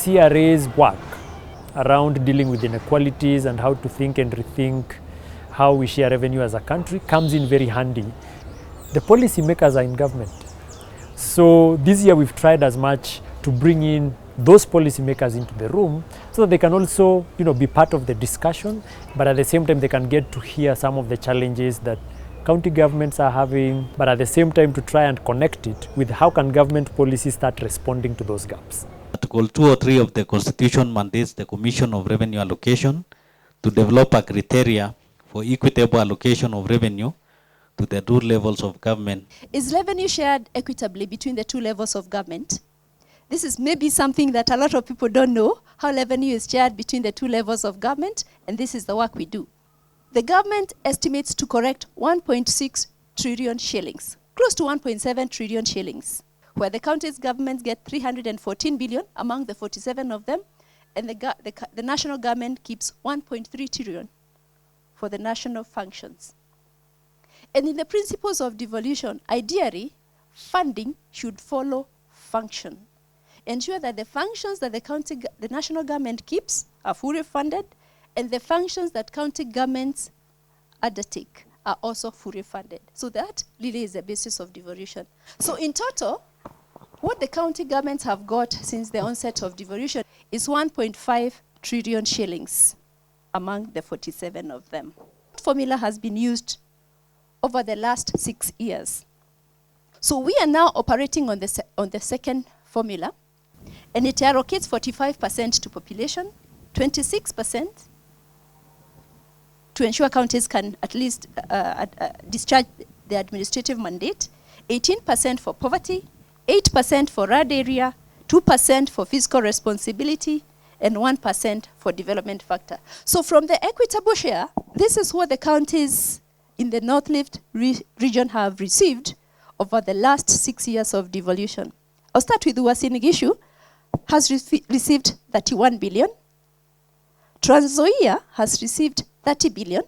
CRA's work around dealing with inequalities and how to think and rethink how we share revenue as a country comes in very handy. The policy makers are in government. So this year we've tried as much to bring in those policy makers into the room so that they can also, be part of the discussion, but at the same time they can get to hear some of the challenges that county governments are having, but at the same time to try and connect it with how can government policies start responding to those gaps. Article 203 of the Constitution mandates the Commission of Revenue Allocation to develop a criteria for equitable allocation of revenue to the two levels of government. Is revenue shared equitably between the two levels of government? This is maybe something that a lot of people don't know, how revenue is shared between the two levels of government, and this is the work we do. The government estimates to correct 1.6 trillion shillings, close to 1.7 trillion shillings, where the county's governments get 314 billion among the 47 of them, and the national government keeps 1.3 trillion for the national functions. And in the principles of devolution, ideally, funding should follow function. Ensure that the functions that the national government keeps are fully funded, and the functions that county governments undertake are also fully funded. So that really is the basis of devolution. So in total, what the county governments have got since the onset of devolution is 1.5 trillion shillings among the 47 of them. Formula has been used over the last 6 years. So we are now operating on the second formula, and it allocates 45% to population, 26% to ensure counties can at least discharge the administrative mandate, 18% for poverty, 8% for RAD area, 2% for fiscal responsibility, and 1% for development factor. So from the equitable share, this is what the counties in the North Rift region have received over the last 6 years of devolution. I'll start with Uasin Gishu, has received 31 billion. Trans Nzoia has received 30 billion.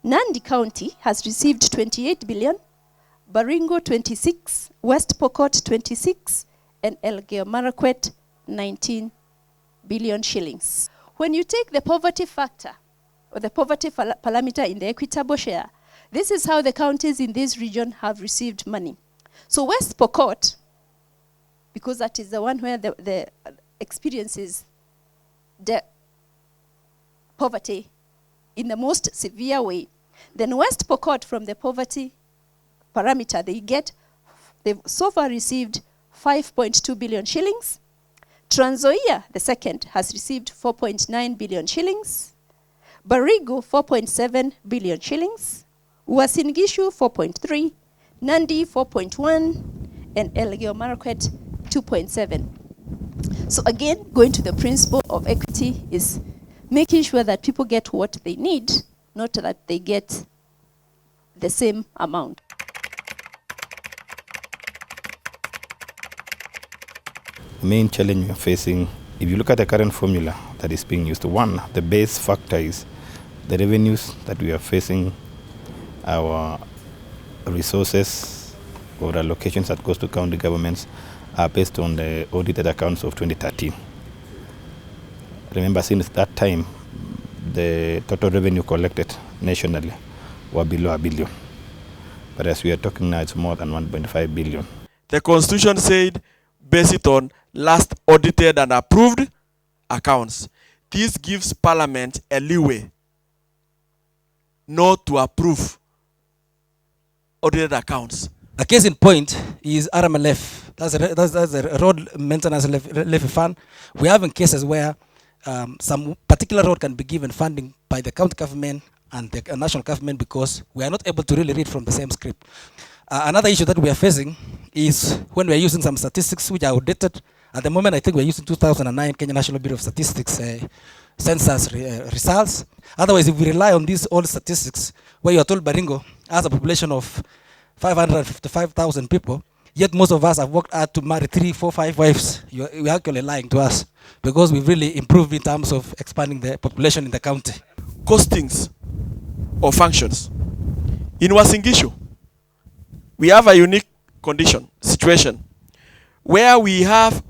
Nandi County has received 28 billion. Baringo 26, West Pokot 26, and Elgeyo Marakwet 19 billion shillings. When you take the poverty factor, or the poverty parameter in the equitable share, this is how the counties in this region have received money. So West Pokot, because that is the one where the experiences the poverty in the most severe way, then West Pokot from the poverty parameter, they've so far received 5.2 billion shillings. Trans Nzoia, the second, has received 4.9 billion shillings. Baringo, 4.7 billion shillings. Uasin Gishu, 4.3. Nandi, 4.1. And Elgeyo Marakwet, 2.7. So again, going to the principle of equity is making sure that people get what they need, not that they get the same amount. The main challenge we are facing, if you look at the current formula that is being used, one, the base factor is the revenues that we are facing, our resources or allocations that goes to county governments are based on the audited accounts of 2013. Remember, since that time, the total revenue collected nationally were below $1 billion. But as we are talking now, it's more than 1.5 billion. The Constitution said, based it on last audited and approved accounts. This gives Parliament a leeway not to approve audited accounts. A case in point is RMLF. That's a road maintenance levy fund. We're having cases where some particular road can be given funding by the county government and the national government because we are not able to really read from the same script. Another issue that we are facing is when we are using some statistics which are outdated. At the moment, I think we're using 2009 Kenya National Bureau of Statistics census results. Otherwise, if we rely on these old statistics, where you are told Baringo has a population of 555,000 people, yet most of us have worked hard to marry 3, 4, 5 wives, you're actually lying to us because we've really improved in terms of expanding the population in the county. Costings or functions. In Uasin Gishu, we have a unique situation where we have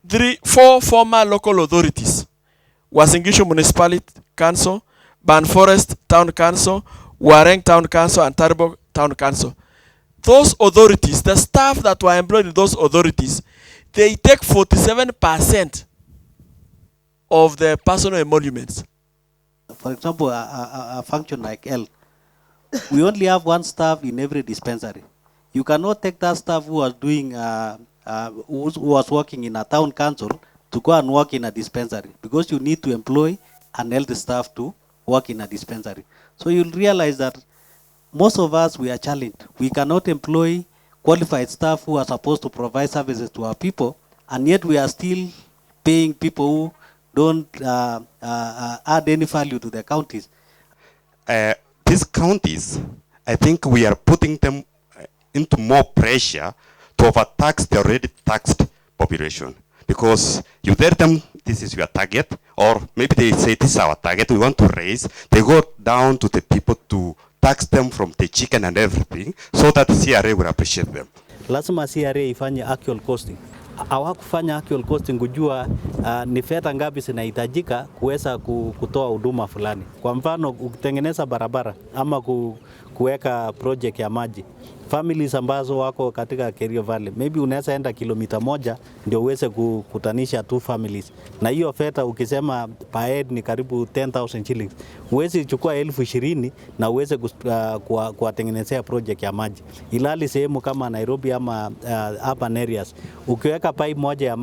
4 former local authorities: Uasin Gishu Municipality Council, Ban Forest Town Council, Wareng Town Council, and Tarbo Town Council. Those authorities, the staff that were employed in those authorities, they take 47% of the personal emoluments. For example, a function like L, we only have 1 staff in every dispensary. You cannot take that staff who was doing, who was working in a town council to go and work in a dispensary, because you need to employ an health staff to work in a dispensary. So you'll realize that most of us, we are challenged. We cannot employ qualified staff who are supposed to provide services to our people, and yet we are still paying people who don't add any value to the counties. These counties, I think we are putting them into more pressure to overtax the already taxed population. Because you tell them this is your target, or maybe they say this is our target, we want to raise, they go down to the people to tax them from the chicken and everything, so that CRA will appreciate them. Lazima CRA ifanye actual costing. Hawakufanya actual costing kujua ni fedha ngapi zinahitajika kuweza kutoa huduma fulani. Kwa mfano, ukitengeneza barabara ama kuweka project ya maji, families ambazo wako katika Kerio Valley, maybe unaweza enda kilomita 1 ndio uweze kukutanisha 2 families. Na hiyo fedha ukisema per head ni karibu 10,000 shillings. Uweze chukua 20,000 na uweze kuwatengenezea project ya maji. Ilali sehemu kama Nairobi ama urban areas, ukiweka pipe moja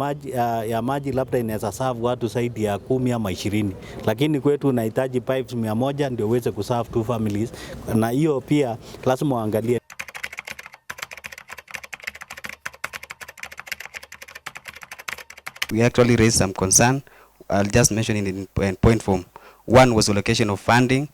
ya maji labda inaweza serve watu zaidi ya 10 ama 20. Lakini kwetu unahitaji pipes 100 ndio uweze kuserve 2 families. Na hiyo pia lazima uangalie. We actually raised some concern. I'll just mention it in point form. One was allocation of funding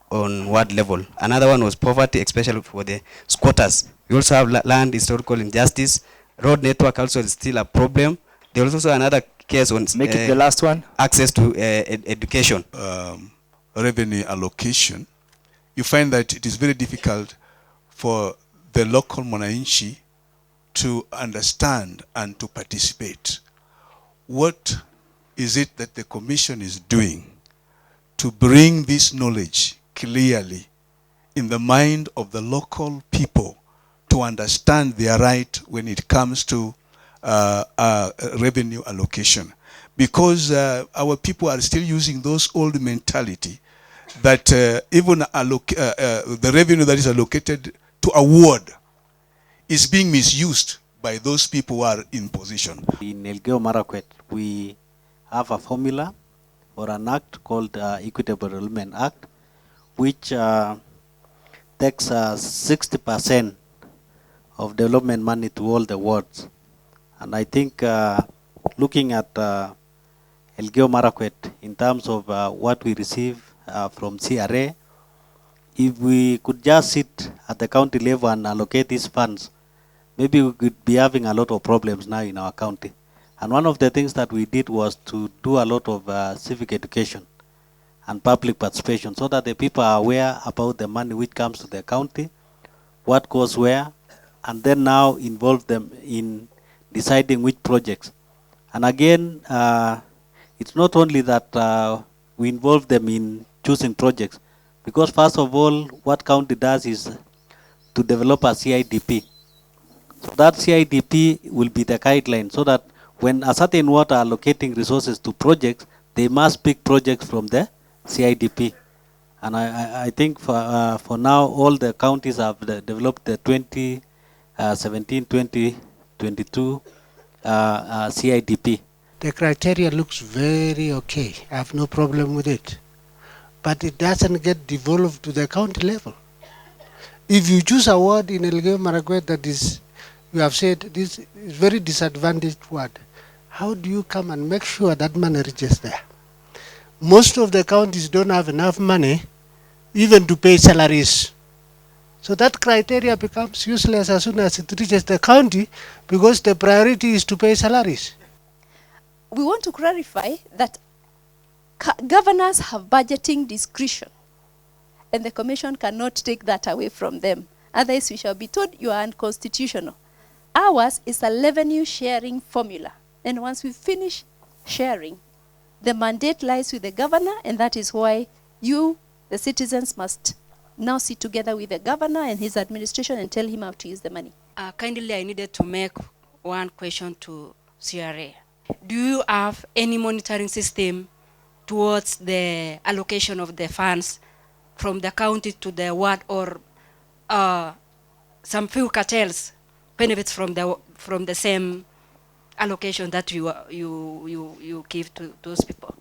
on ward level. Another one was poverty, especially for the squatters. We also have land historical injustice. Road network also is still a problem. There was also another case on make it the last one. Access to education. Revenue allocation. You find that it is very difficult for the local mwananchi to understand and to participate. What is it that the Commission is doing to bring this knowledge clearly in the mind of the local people to understand their right when it comes to revenue allocation? Because our people are still using those old mentality that even the revenue that is allocated to a ward is being misused by those people who are in position. In Elgeyo Marakwet, we have a formula or an act called Equitable Development Act, which takes 60% of development money to all the wards. And I think looking at Elgeyo Marakwet in terms of what we receive from CRA, if we could just sit at the county level and allocate these funds, maybe we could be having a lot of problems now in our county. And one of the things that we did was to do a lot of civic education and public participation, so that the people are aware about the money which comes to the county, what goes where, and then now involve them in deciding which projects. And again, it's not only that we involve them in choosing projects, because first of all, what county does is to develop a CIDP. So that CIDP will be the guideline, so that when a certain ward are allocating resources to projects, they must pick projects from the CIDP. And I think for now, all the counties have developed the 2017-2022 CIDP. The criteria looks very okay. I have no problem with it. But it doesn't get developed to the county level. If you choose a ward in Elgeyo Marakwet that is, you have said this is very disadvantaged ward, how do you come and make sure that money reaches there? Most of the counties don't have enough money even to pay salaries. So that criteria becomes useless as soon as it reaches the county, because the priority is to pay salaries. We want to clarify that governors have budgeting discretion, and the Commission cannot take that away from them. Otherwise, we shall be told you are unconstitutional. Ours is a revenue sharing formula. And once we finish sharing, the mandate lies with the governor, and that is why you, the citizens, must now sit together with the governor and his administration and tell him how to use the money. Kindly, I needed to make one question to CRA. Do you have any monitoring system towards the allocation of the funds from the county to the ward, or some few cartels benefits from the same allocation that you give to those people?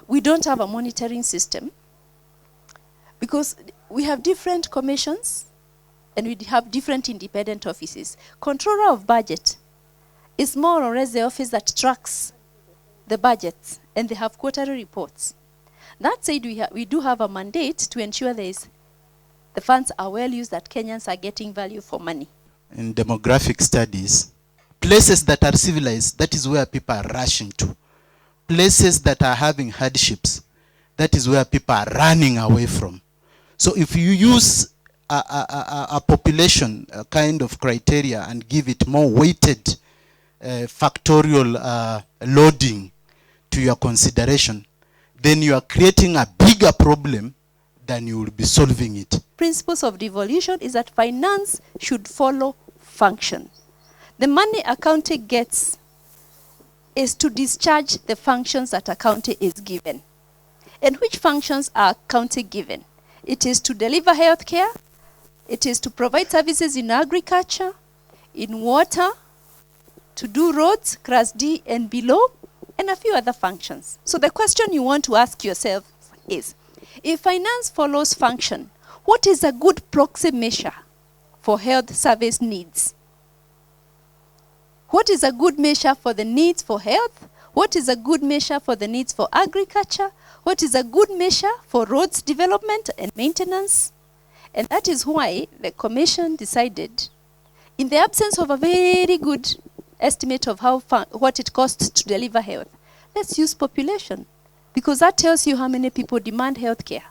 We don't have a monitoring system because we have different commissions and we have different independent offices. Controller of budget is more or less the office that tracks the budgets, and they have quarterly reports. That said, we do have a mandate to ensure the funds are well used, that Kenyans are getting value for money. In demographic studies, places that are civilized, that is where people are rushing to. Places that are having hardships, that is where people are running away from. So if you use a population kind of criteria and give it more weighted factorial loading to your consideration, then you are creating a bigger problem than you will be solving it. Principles of devolution is that finance should follow function. The money a county gets is to discharge the functions that a county is given. And which functions are county given? It is to deliver health care, it is to provide services in agriculture, in water, to do roads, class D and below, and a few other functions. So the question you want to ask yourself is, if finance follows function, what is a good proxy measure for health service needs? What is a good measure for the needs for health? What is a good measure for the needs for agriculture? What is a good measure for roads development and maintenance? And that is why the commission decided, in the absence of a very good estimate of what it costs to deliver health, let's use population, because that tells you how many people demand health care.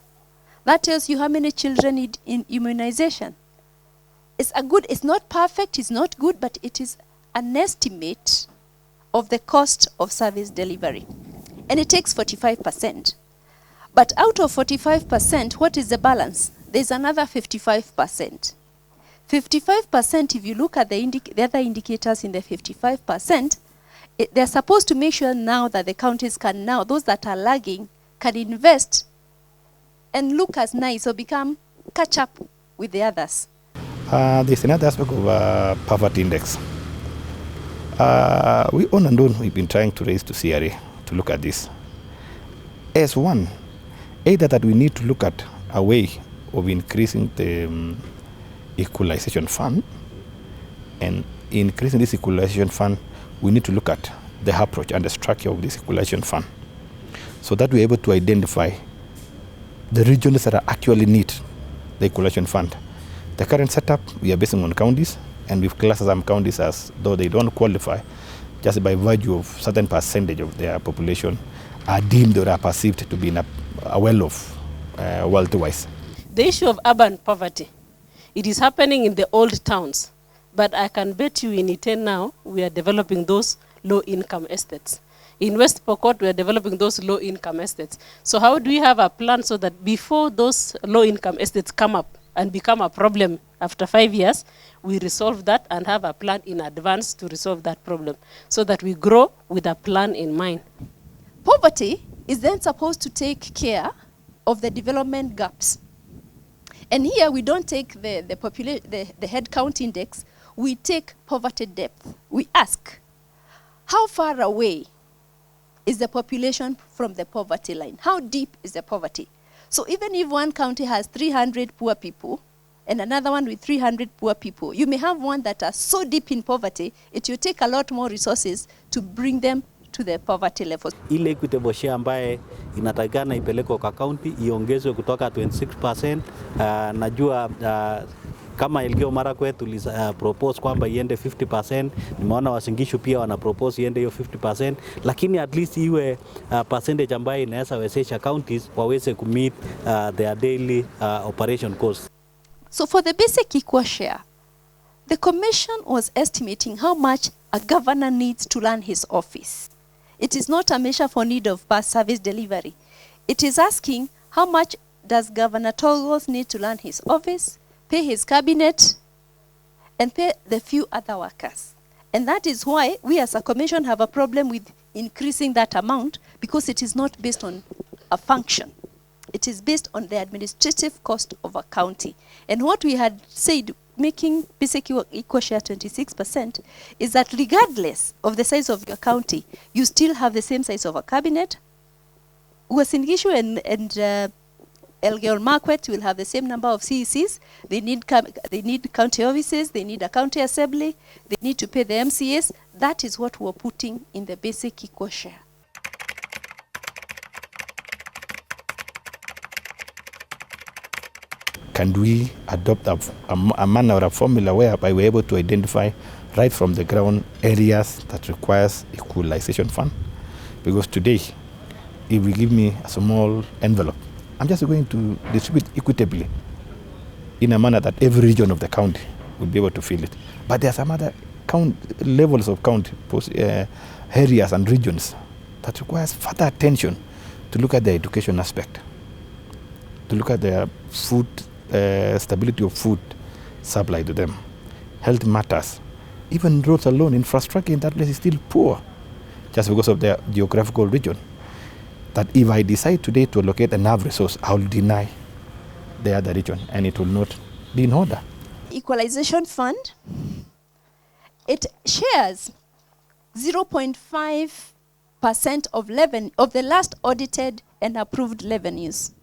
That tells you how many children need immunization. It's not perfect, it's not good, but it is an estimate of the cost of service delivery. And it takes 45%. But out of 45%, what is the balance? There's another 55%. 55%, if you look at the other indicators in the 55%, they're supposed to make sure now that the counties can now, those that are lagging, can invest and look as nice or catch up with the others. There's another aspect of poverty index. We on and on, we've been trying to raise to CRA to look at this. As one, either that we need to look at a way of increasing the equalization fund, and increasing this equalization fund, we need to look at the approach and the structure of this equalization fund so that we're able to identify the regions that actually need the equalization fund. The current setup, we are basing on counties, and we've classed some counties as though they don't qualify just by virtue of certain percentage of their population are deemed or are perceived to be in a well-off, wealth-wise. The issue of urban poverty, it is happening in the old towns, but I can bet you in Iten now, we are developing those low-income estates. In West Pokot, we are developing those low-income estates. So how do we have a plan so that before those low-income estates come up and become a problem after 5 years, we resolve that and have a plan in advance to resolve that problem so that we grow with a plan in mind. Poverty is then supposed to take care of the development gaps. And here we don't take the head count index, we take poverty depth. We ask, how far away is the population from the poverty line? How deep is the poverty? So even if one county has 300 poor people and another one with 300 poor people, you may have one that are so deep in poverty, it will take a lot more resources to bring them to the poverty level. Ile equitable share ambaye inatakana ipelekwe kwa county iongezwe kutoka 26%. Najua kama Elgeyo Marakwet propose kwamba iende 50%, nimeona Uasin Gishu pia wana propose iende hiyo 50%, lakini at least iwe percentage ambayo inaweza wezesha counties waweze kumeet their daily operation costs. So for the basic equal share, the commission was estimating how much a governor needs to learn his office. It is not a measure for need of bus service delivery. It is asking how much does Governor Tolgos need to learn his office, pay his cabinet, and pay the few other workers. And that is why we as a commission have a problem with increasing that amount, because it is not based on a function. It is based on the administrative cost of a county. And what we had said, making basic equal share 26%, is that regardless of the size of your county, you still have the same size of a cabinet. Uasin Gishu and Elgeyo Marakwet will have the same number of CECs. They need county offices, they need a county assembly, they need to pay the MCAs. That is what we're putting in the basic equal share. Can we adopt a manner or a formula whereby we're able to identify right from the ground areas that requires equalization fund? Because today, if you give me a small envelope, I'm just going to distribute equitably in a manner that every region of the county will be able to feel it. But there are some other levels of county areas and regions that requires further attention to look at the education aspect, to look at the food, stability of food supply to them. Health matters. Even roads alone, infrastructure in that place is still poor, just because of their geographical region. That if I decide today to allocate enough resource, I will deny the other region, and it will not be in order. Equalization fund, it shares 0.5% of the last audited and approved revenues.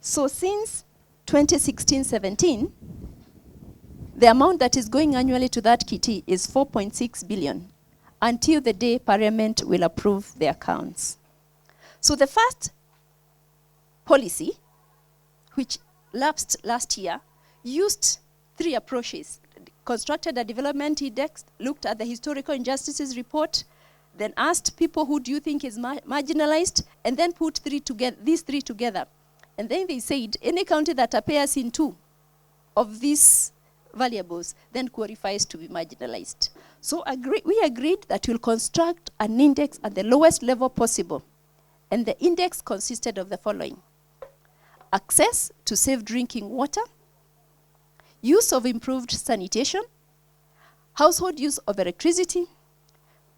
So since 2016-17, the amount that is going annually to that kitty is 4.6 billion until the day Parliament will approve the accounts. So the first policy, which lapsed last year, used 3 approaches. Constructed a development index, looked at the historical injustices report, then asked people who do you think is marginalized, and then put these three together. And then they said any county that appears in 2 of these variables then qualifies to be marginalized. So we agreed that we'll construct an index at the lowest level possible. And the index consisted of the following: access to safe drinking water, use of improved sanitation, household use of electricity,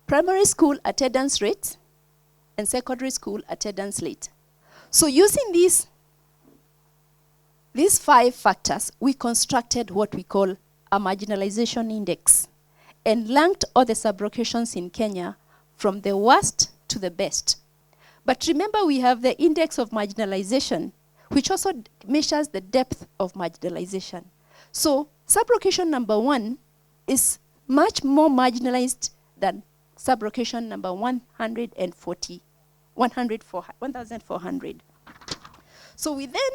primary school attendance rate, and secondary school attendance rate. So using these 5 factors, we constructed what we call a marginalization index and ranked all the sub-locations in Kenya from the worst to the best. But remember, we have the index of marginalization, which also measures the depth of marginalization. So sub-location number 1 is much more marginalized than sub-location number 1,400. So we then,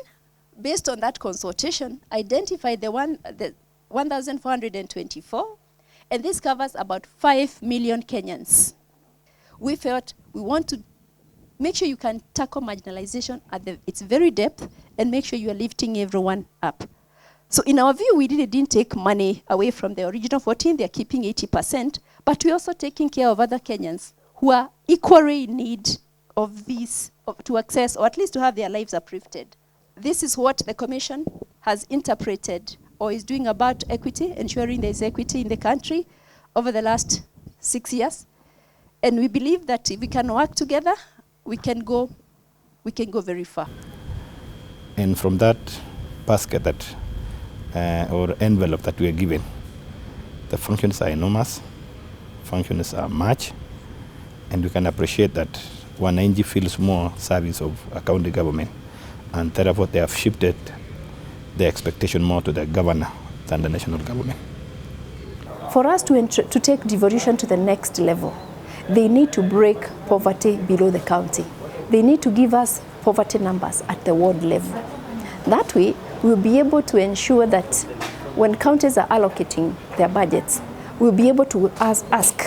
based on that consultation, identified the 1,424, and this covers about 5 million Kenyans. We felt we want to make sure you can tackle marginalization at its very depth and make sure you are lifting everyone up. So in our view, we didn't take money away from the original 14, they're keeping 80%, but we're also taking care of other Kenyans who are equally in need of these, to access, or at least to have their lives uplifted. This is what the Commission has interpreted or is doing about equity, ensuring there is equity in the country over the last 6 years. And we believe that if we can work together, we can go very far. And from that basket or envelope that we are given, the functions are enormous, functions are much, and we can appreciate that wananchi feels more service of a county government, and therefore they have shifted the expectation more to the governor than the national government. For us to take devolution to the next level, they need to break poverty below the county. They need to give us poverty numbers at the ward level. That way, we'll be able to ensure that when counties are allocating their budgets, we'll be able to ask,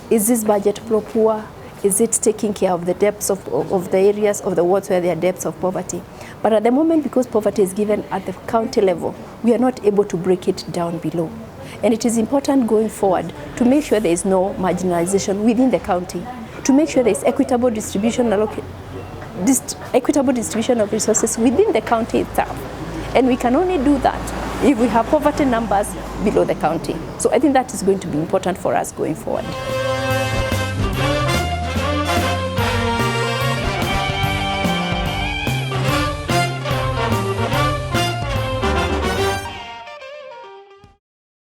is this budget pro-poor? Is it taking care of the depths of the areas of the wards where there are depths of poverty? But at the moment, because poverty is given at the county level, we are not able to break it down below. And it is important going forward to make sure there is no marginalization within the county, to make sure there is equitable distribution of resources within the county itself. And we can only do that if we have poverty numbers below the county. So I think that is going to be important for us going forward.